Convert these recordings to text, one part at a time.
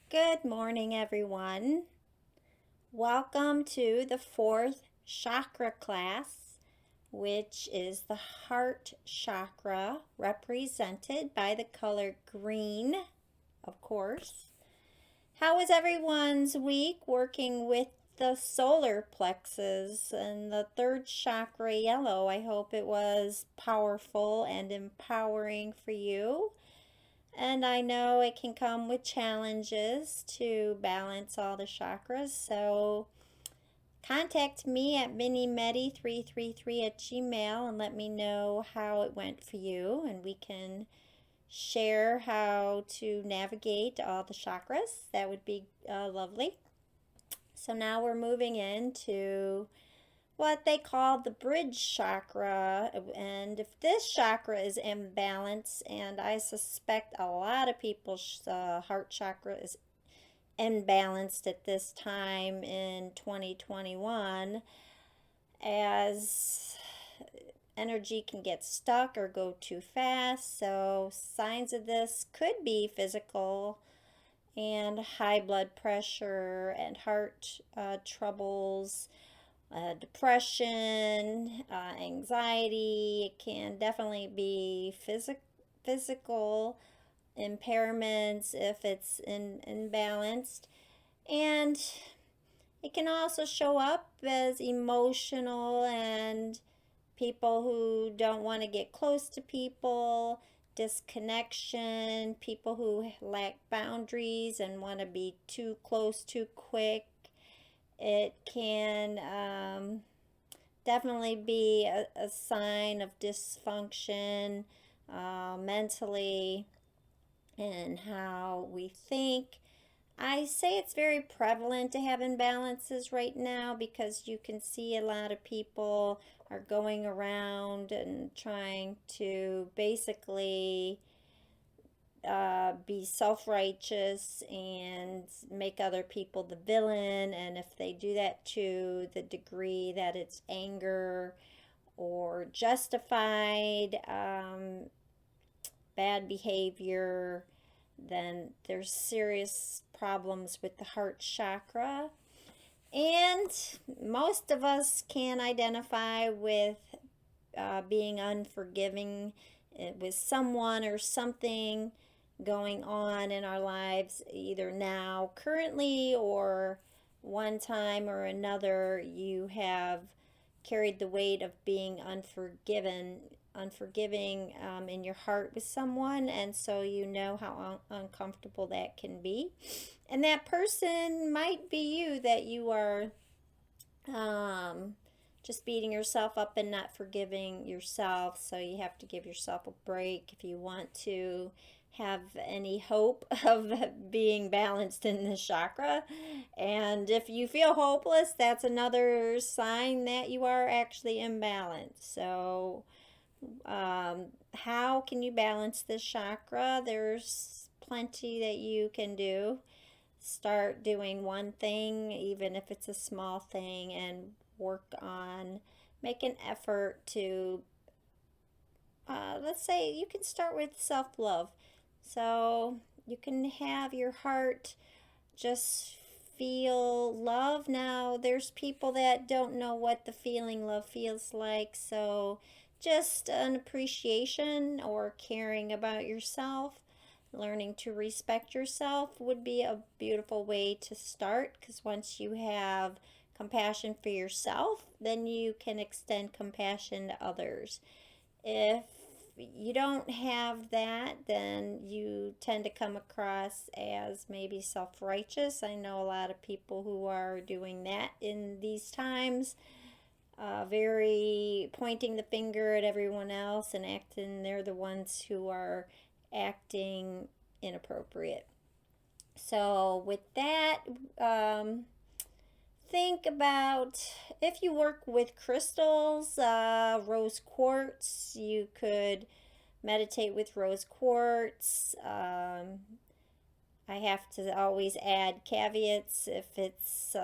Good morning, everyone. Welcome to the fourth chakra class, which is the heart chakra, represented by the color green, of course. How was everyone's week working with the solar plexus and the third chakra, yellow? I hope it was powerful and empowering for you. And I know it can come with challenges to balance all the chakras. So contact me at minimedi333 at gmail and let me know how it went for you. And we can share how to navigate all the chakras. That would be lovely. So now we're moving into what they call the bridge chakra. And if this chakra is imbalanced, and I suspect a lot of people's heart chakra is imbalanced at this time in 2021, as energy can get stuck or go too fast. So signs of this could be physical and high blood pressure and heart troubles, depression, anxiety. It can definitely be physical impairments if it's imbalanced. And it can also show up as emotional and people who don't want to get close to people, disconnection, people who lack boundaries and want to be too close too quick. It can definitely be a sign of dysfunction mentally and how we think. I say it's very prevalent to have imbalances right now because you can see a lot of people are going around and trying to basically be self-righteous and make other people the villain. And if they do that to the degree that it's anger or justified bad behavior, then there's serious problems with the heart chakra. And most of us can identify with being unforgiving with someone or something going on in our lives, either now, currently, or one time or another. You have carried the weight of being unforgiving in your heart with someone, and so you know how uncomfortable that can be. And that person might be you, that you are just beating yourself up and not forgiving yourself. So you have to give yourself a break if you want to have any hope of being balanced in the chakra. And if you feel hopeless, that's another sign that you are actually imbalanced. So how can you balance this chakra? There's plenty that you can do. Start doing one thing, even if it's a small thing, and work on, make an effort to, let's say you can start with self-love. So you can have your heart just feel love. Now, there's people that don't know what the feeling love feels like, so just an appreciation or caring about yourself, learning to respect yourself would be a beautiful way to start, because once you have compassion for yourself, then you can extend compassion to others. If you don't have that, then you tend to come across as maybe self-righteous. I know a lot of people who are doing that in these times, very pointing the finger at everyone else and acting they're the ones who are acting inappropriate. So with that, think about if you work with crystals, rose quartz. You could meditate with rose quartz. I have to always add caveats. If it's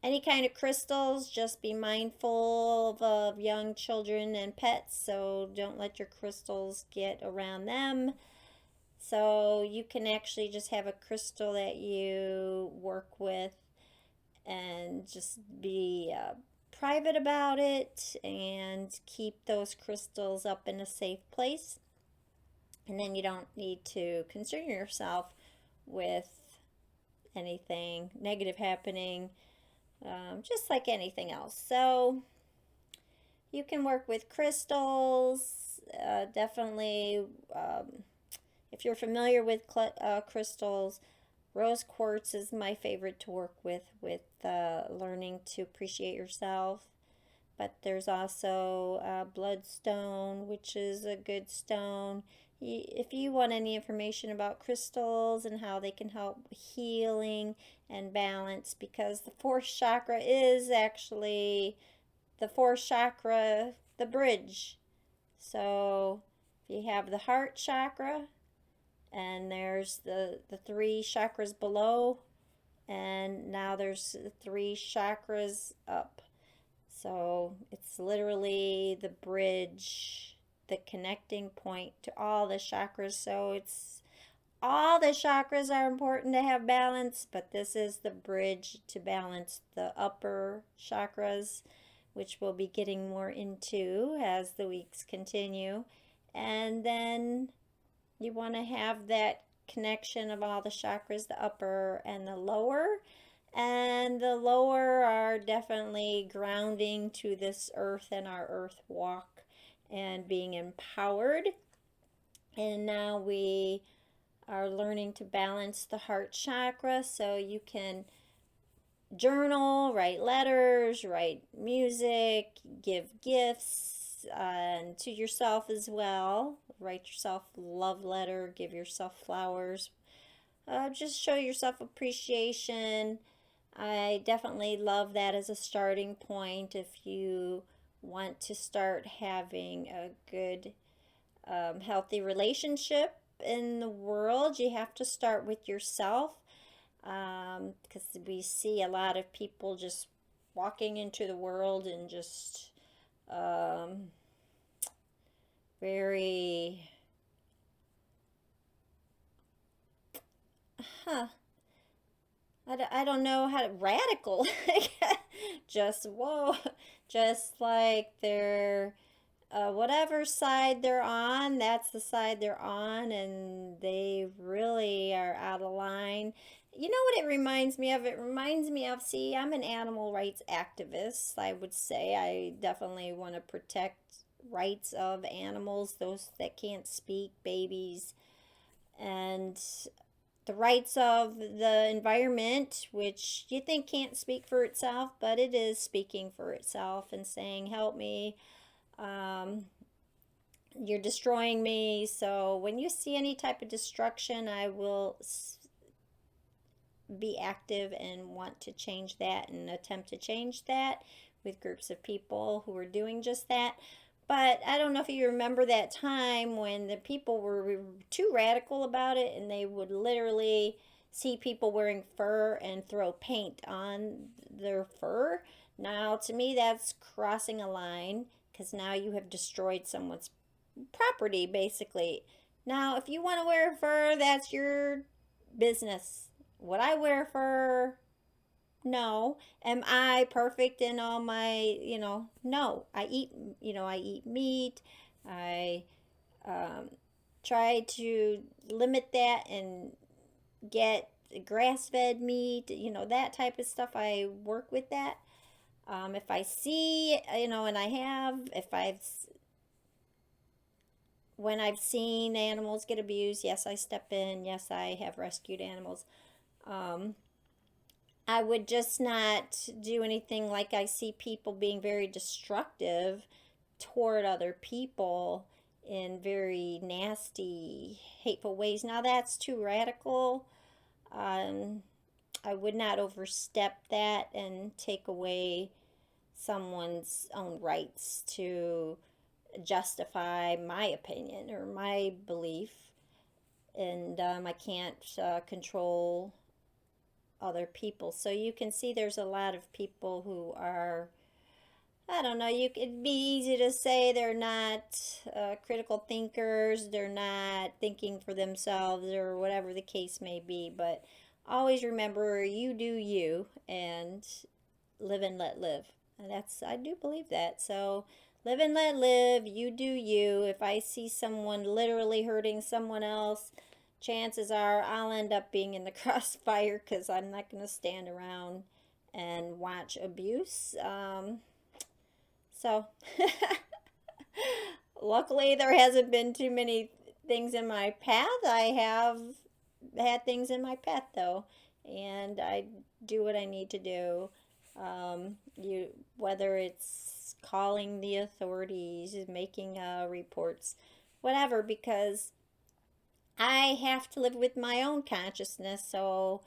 any kind of crystals, just be mindful of young children and pets, so don't let your crystals get around them. So you can actually just have a crystal that you work with and just be private about it and keep those crystals up in a safe place. And then you don't need to concern yourself with anything negative happening, just like anything else. So you can work with crystals, definitely. If you're familiar with crystals, rose quartz is my favorite to work with learning to appreciate yourself. But there's also bloodstone, which is a good stone. If you want any information about crystals and how they can help healing and balance, because the fourth chakra is actually the fourth chakra, the bridge. So if you have the heart chakra, and there's the three chakras below, and now there's three chakras up. So it's literally the bridge, the connecting point to all the chakras. So it's all the chakras are important to have balance, but this is the bridge to balance the upper chakras, which we'll be getting more into as the weeks continue. And then you want to have that connection of all the chakras, the upper and the lower. And the lower are definitely grounding to this earth and our earth walk and being empowered. And now we are learning to balance the heart chakra, so you can journal, write letters, write music, give gifts to yourself as well. Write yourself a love letter, give yourself flowers. Just show yourself appreciation. I definitely love that as a starting point if you want to start having a good, healthy relationship in the world. You have to start with yourself, because we see a lot of people just walking into the world and just very, huh, I don't know how to, radical. Just, whoa, just like they're, whatever side they're on, that's the side they're on, and they really are out of line. You know what it reminds me of? It reminds me of, see, I'm an animal rights activist, I would say. I definitely want to protect rights of animals, those that can't speak, babies, and the rights of the environment, which you think can't speak for itself, but it is speaking for itself and saying, help me. You're destroying me. So when you see any type of destruction, I will be active and want to change that and attempt to change that with groups of people who are doing just that. But I don't know if you remember that time when the people were too radical about it, and they would literally see people wearing fur and throw paint on their fur. Now, to me, that's crossing a line, because now you have destroyed someone's property, basically. Now, if you want to wear fur, that's your business. Would I wear fur? No. Am I perfect in all my, no. I eat meat. I try to limit that and get grass-fed meat, that type of stuff. I work with that. If I see, and I have, when I've seen animals get abused, yes, I step in. Yes, I have rescued animals. I would just not do anything like I see people being very destructive toward other people in very nasty, hateful ways. Now that's too radical. I would not overstep that and take away someone's own rights to justify my opinion or my belief. And I can't control other people. So you can see there's a lot of people who are I don't know, it'd be easy to say they're not critical thinkers, they're not thinking for themselves, or whatever the case may be. But always remember, you do you, and live and let live. And I do believe that. So live and let live, you do you. If I see someone literally hurting someone else, chances are I'll end up being in the crossfire, because I'm not going to stand around and watch abuse. So, luckily, there hasn't been too many things in my path. I have had things in my path, though, and I do what I need to do. Whether it's calling the authorities, making reports, whatever, because I have to live with my own consciousness, so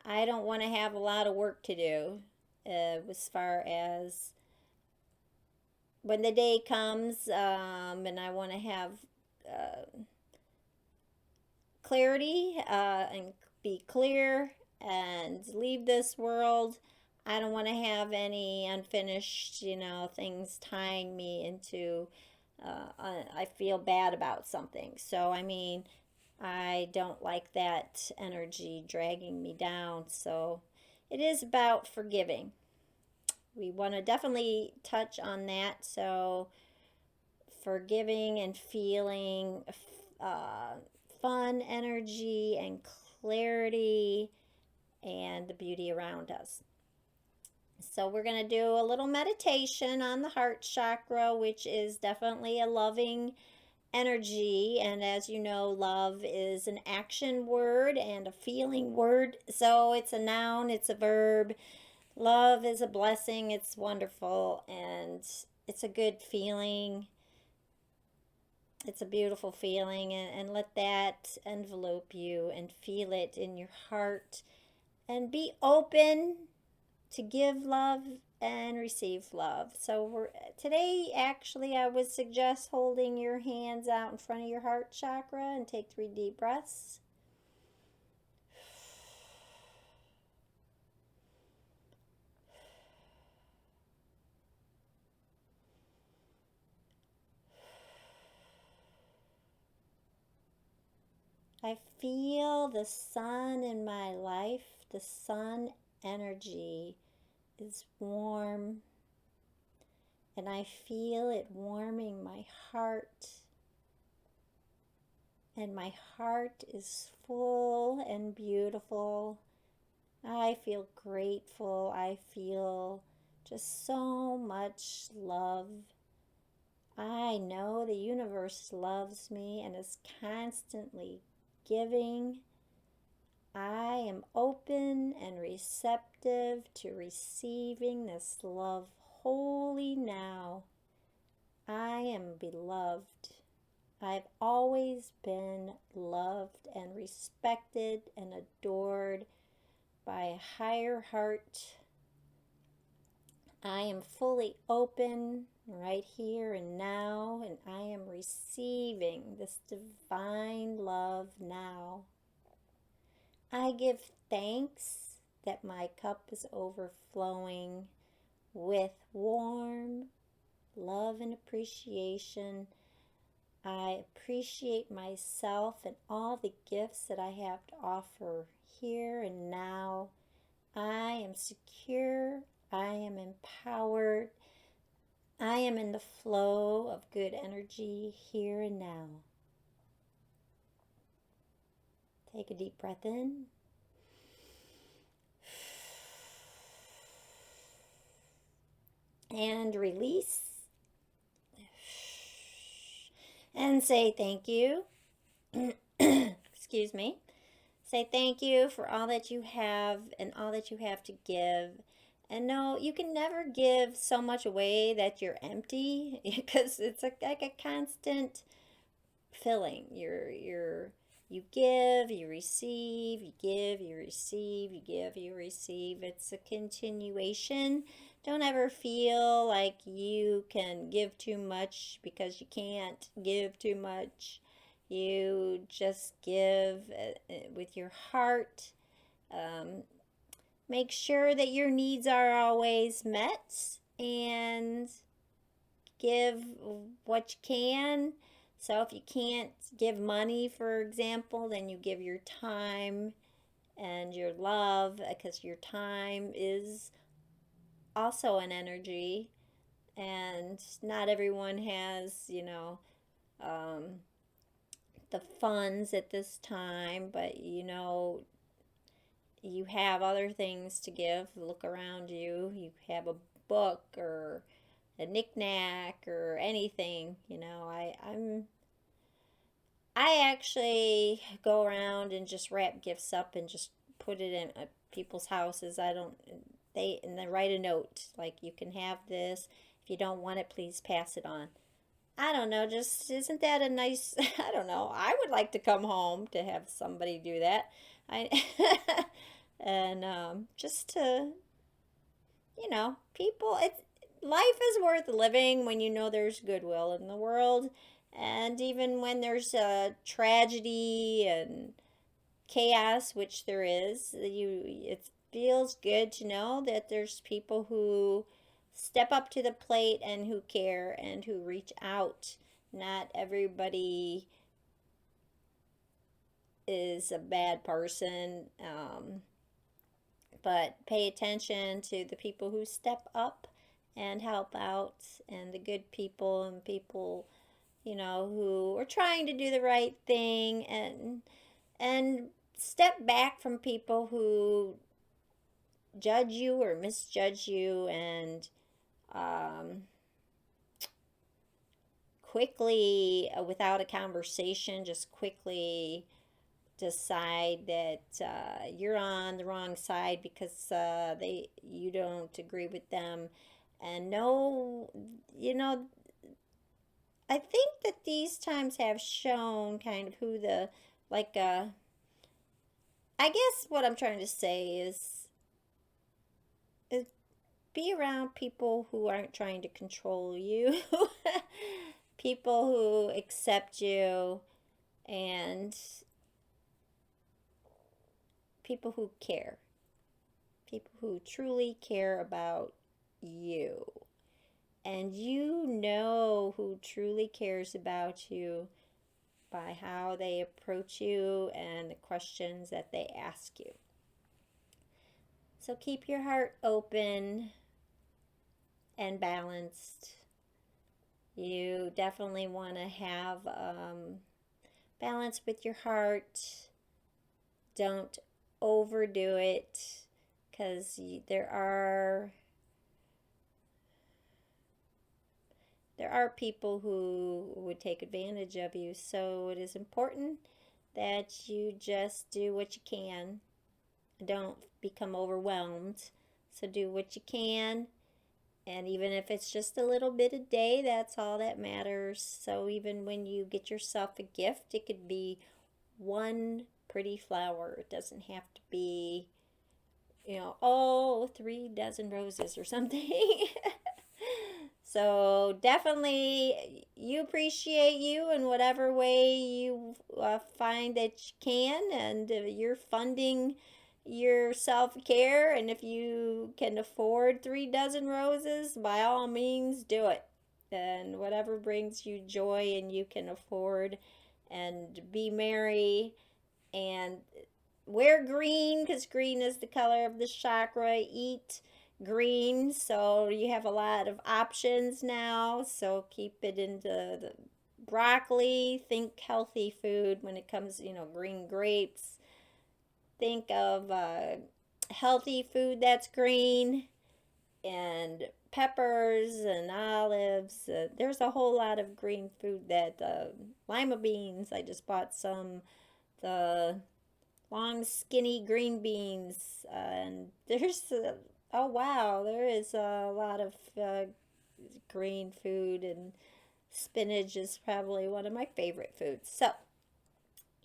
I don't want to have a lot of work to do as far as when the day comes, and I want to have uh, clarity and be clear and leave this world. I don't want to have any unfinished, things tying me into. I feel bad about something. So, I mean, I don't like that energy dragging me down. So, it is about forgiving. We want to definitely touch on that. So, forgiving and feeling uh, fun energy and clarity and the beauty around us. So, we're going to do a little meditation on the heart chakra, which is definitely a loving energy. And as you know, love is an action word and a feeling word. So, it's a noun, it's a verb. Love is a blessing, it's wonderful, and it's a good feeling. It's a beautiful feeling, and let that envelope you and feel it in your heart, and be open to give love and receive love. So today, actually, I would suggest holding your hands out in front of your heart chakra and take 3 deep breaths. I feel the sun in my life. The sun energy is warm, and I feel it warming my heart. And my heart is full and beautiful. I feel grateful. I feel just so much love. I know the universe loves me and is constantly giving. I am open and receptive to receiving this love wholly now. I am beloved. I've always been loved and respected and adored by a higher heart. I am fully open right here and now, and I am receiving this divine love now. I give thanks that my cup is overflowing with warm love and appreciation. I appreciate myself and all the gifts that I have to offer here and now. I am secure. I am empowered. I am in the flow of good energy here and now. Take a deep breath in. And release. And say thank you. Excuse me. Say thank you for all that you have and all that you have to give. And no, you can never give so much away that you're empty, because it's like a constant filling. You give, you receive, you give, you receive, you give, you receive. It's a continuation. Don't ever feel like you can give too much, because you can't give too much. You just give with your heart. Make sure that your needs are always met, and give what you can. So if you can't give money, for example, then you give your time and your love, because your time is also an energy, and not everyone has, the funds at this time, but you have other things to give. Look around you. You have a book or a knickknack or anything. I actually go around and just wrap gifts up and just put it in people's houses. I don't they and then write a note like, you can have this. If you don't want it, please pass it on. I don't know, just isn't that a nice I don't know. I would like to come home to have somebody do that. I and just to, people, it's life is worth living when you know there's goodwill in the world, and even when there's a tragedy and chaos, which there is, it feels good to know that there's people who step up to the plate and who care and who reach out. Not everybody is a bad person, but pay attention to the people who step up and help out, and the good people, and people, who are trying to do the right thing, and step back from people who judge you or misjudge you, and quickly, without a conversation, just quickly decide that you're on the wrong side because you don't agree with them. And no, I think that these times have shown kind of who the, like, I guess what I'm trying to say is be around people who aren't trying to control you, people who accept you, and people who care, people who truly care about you. And you know who truly cares about you by how they approach you and the questions that they ask you. So keep your heart open and balanced. You definitely want to have balance with your heart. Don't overdo it, because there are people who would take advantage of you. So it is important that you just do what you can. Don't become overwhelmed. So do what you can. And even if it's just a little bit a day, that's all that matters. So even when you get yourself a gift, it could be one pretty flower. It doesn't have to be, 3 dozen roses or something. So definitely, you appreciate you in whatever way you find that you can, and you're funding your self-care, and if you can afford 3 dozen roses, by all means do it. And whatever brings you joy and you can afford, and be merry, and wear green, because green is the color of the chakra. Eat green, so you have a lot of options now. So keep it into the broccoli. Think healthy food when it comes, green grapes. Think of healthy food that's green, and peppers and olives. There's a whole lot of green food that lima beans. I just bought some. The long skinny green beans, and there's oh wow, there is a lot of green food, and spinach is probably one of my favorite foods. So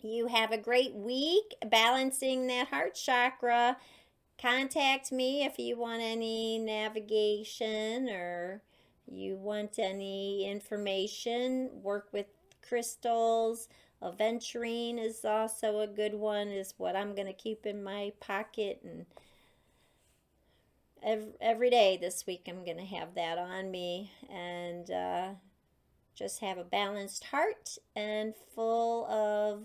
you have a great week balancing that heart chakra. Contact me if you want any navigation, or you want any information. Work with crystals. Aventurine is also a good one, is what I'm going to keep in my pocket. every day this week I'm going to have that on me, and just have a balanced heart and full of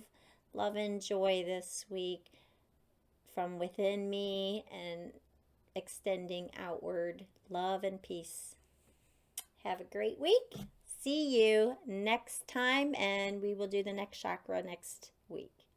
love and joy this week from within me and extending outward love and peace. Have a great week. See you next time, and we will do the next chakra next week.